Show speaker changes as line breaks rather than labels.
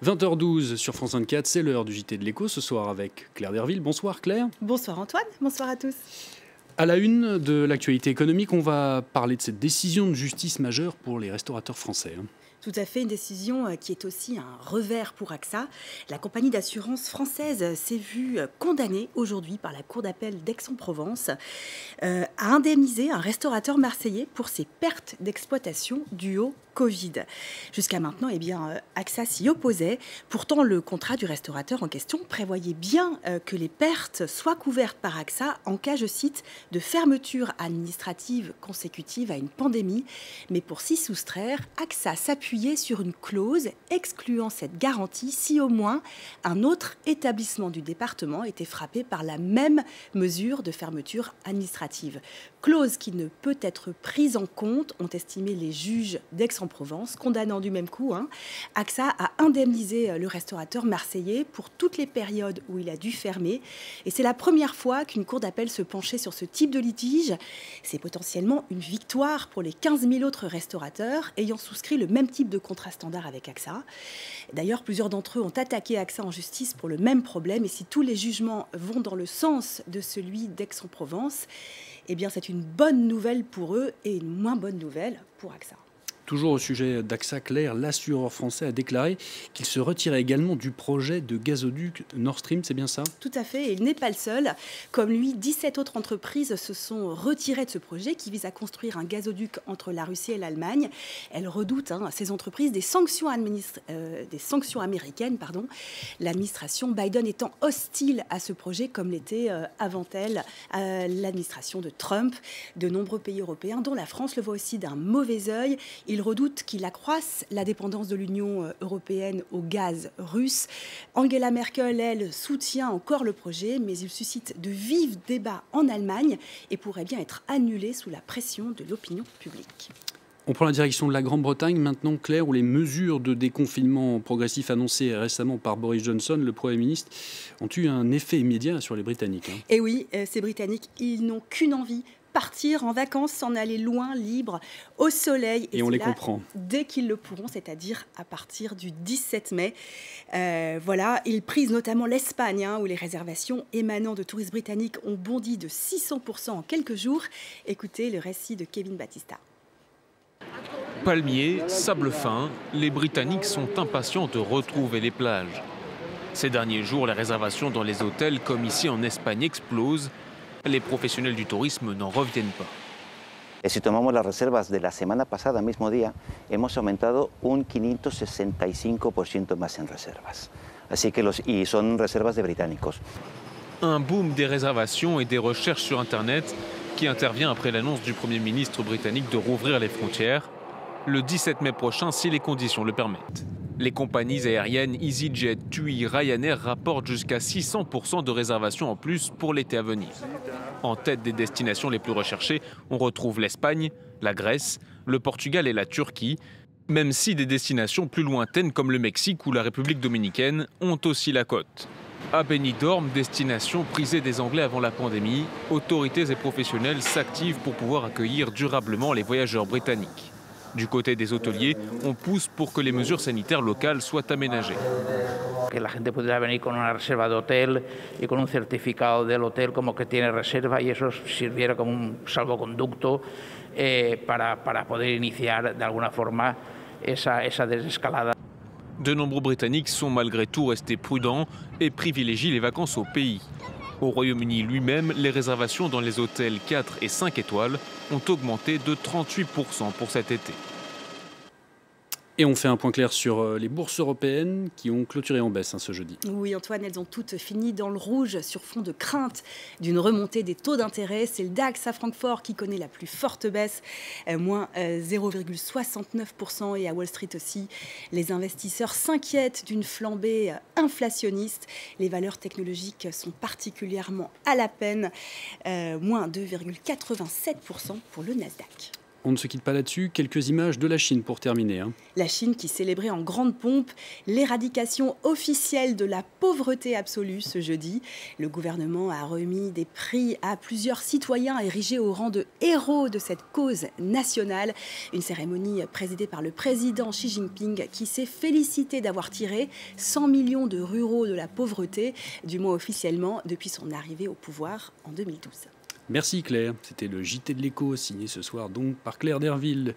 20h12 sur France 24, c'est l'heure du JT de l'Écho ce soir avec Claire Derville. Bonsoir Claire.
Bonsoir Antoine, bonsoir à tous.
À la une de l'actualité économique, on va parler de cette décision de justice majeure pour les restaurateurs français.
Tout à fait, une décision qui est aussi un revers pour AXA. La compagnie d'assurance française s'est vue condamnée aujourd'hui par la Cour d'appel d'Aix-en-Provence à indemniser un restaurateur marseillais pour ses pertes d'exploitation dues au Covid. Jusqu'à maintenant, AXA s'y opposait. Pourtant, le contrat du restaurateur en question prévoyait bien que les pertes soient couvertes par AXA en cas, je cite, de fermeture administrative consécutive à une pandémie. Mais pour s'y soustraire, AXA s'appuyait sur une clause excluant cette garantie si au moins un autre établissement du département était frappé par la même mesure de fermeture administrative. Clause qui ne peut être prise en compte, ont estimé les juges d'Aix-en-Provence, condamnant du même coup. AXA a indemnisé le restaurateur marseillais pour toutes les périodes où il a dû fermer. Et c'est la première fois qu'une cour d'appel se penchait sur ce type de litige. C'est potentiellement une victoire pour les 15 000 autres restaurateurs ayant souscrit le même type de contrat standard avec AXA. D'ailleurs, plusieurs d'entre eux ont attaqué AXA en justice pour le même problème. Et si tous les jugements vont dans le sens de celui d'Aix-en-Provence, c'est une bonne nouvelle pour eux et une moins bonne nouvelle pour AXA.
Toujours au sujet d'AXA, Claire, l'assureur français a déclaré qu'il se retirait également du projet de gazoduc Nord Stream, c'est bien ça? Tout
à fait, et il n'est pas le seul. Comme lui, 17 autres entreprises se sont retirées de ce projet qui vise à construire un gazoduc entre la Russie et l'Allemagne. Elles redoutent, ces entreprises, des sanctions américaines. L'administration Biden étant hostile à ce projet, comme l'était avant elle l'administration de Trump. De nombreux pays européens, dont la France, le voient aussi d'un mauvais œil. Ils redoutent qu'il accroisse la dépendance de l'Union européenne au gaz russe. Angela Merkel, elle, soutient encore le projet, mais il suscite de vifs débats en Allemagne et pourrait bien être annulé sous la pression de l'opinion publique.
On prend la direction de la Grande-Bretagne maintenant, Claire, où les mesures de déconfinement progressif annoncées récemment par Boris Johnson, le Premier ministre, ont eu un effet immédiat sur les Britanniques.
Et oui, ces Britanniques, ils n'ont qu'une envie: partir en vacances, s'en aller loin, libre, au soleil.
Et on les comprend.
Dès qu'ils le pourront, c'est-à-dire à partir du 17 mai. Ils prisent notamment l'Espagne, où les réservations émanant de touristes britanniques ont bondi de 600% en quelques jours. Écoutez le récit de Kevin Battista.
Palmiers, sable fin, les Britanniques sont impatients de retrouver les plages. Ces derniers jours, les réservations dans les hôtels, comme ici en Espagne, explosent. Les professionnels du tourisme n'en reviennent pas.
Et si tomamos las reservas de la semana pasada, mismo día, hemos aumentado un 565% más en reservas. Así que y son reservas de británicos.
Un boom des réservations et des recherches sur Internet qui intervient après l'annonce du Premier ministre britannique de rouvrir les frontières le 17 mai prochain si les conditions le permettent. Les compagnies aériennes EasyJet, TUI, Ryanair rapportent jusqu'à 600% de réservations en plus pour l'été à venir. En tête des destinations les plus recherchées, on retrouve l'Espagne, la Grèce, le Portugal et la Turquie, même si des destinations plus lointaines comme le Mexique ou la République dominicaine ont aussi la cote. À Benidorm, destination prisée des Anglais avant la pandémie, autorités et professionnels s'activent pour pouvoir accueillir durablement les voyageurs britanniques. Du côté des hôteliers, on pousse pour que les mesures sanitaires locales soient aménagées.
Que la gente pudiera venir con una reserva de hotel y con un certificado del hotel como que tiene reserva y eso sirviera como un salvoconducto para poder iniciar de alguna forma esa desescalada.
De nombreux Britanniques sont malgré tout restés prudents et privilégient les vacances au pays. Au Royaume-Uni lui-même, les réservations dans les hôtels 4 et 5 étoiles ont augmenté de 38% pour cet été.
Et on fait un point clair sur les bourses européennes qui ont clôturé en baisse ce jeudi.
Oui, Antoine, elles ont toutes fini dans le rouge sur fond de crainte d'une remontée des taux d'intérêt. C'est le DAX à Francfort qui connaît la plus forte baisse, moins 0,69%. Et à Wall Street aussi, les investisseurs s'inquiètent d'une flambée inflationniste. Les valeurs technologiques sont particulièrement à la peine, moins 2,87% pour le Nasdaq.
On ne se quitte pas là-dessus. Quelques images de la Chine pour terminer.
La Chine qui célébrait en grande pompe l'éradication officielle de la pauvreté absolue ce jeudi. Le gouvernement a remis des prix à plusieurs citoyens érigés au rang de héros de cette cause nationale. Une cérémonie présidée par le président Xi Jinping qui s'est félicité d'avoir tiré 100 millions de ruraux de la pauvreté, du moins officiellement, depuis son arrivée au pouvoir en 2012.
Merci Claire. C'était le JT de l'Écho, signé ce soir donc par Claire Derville.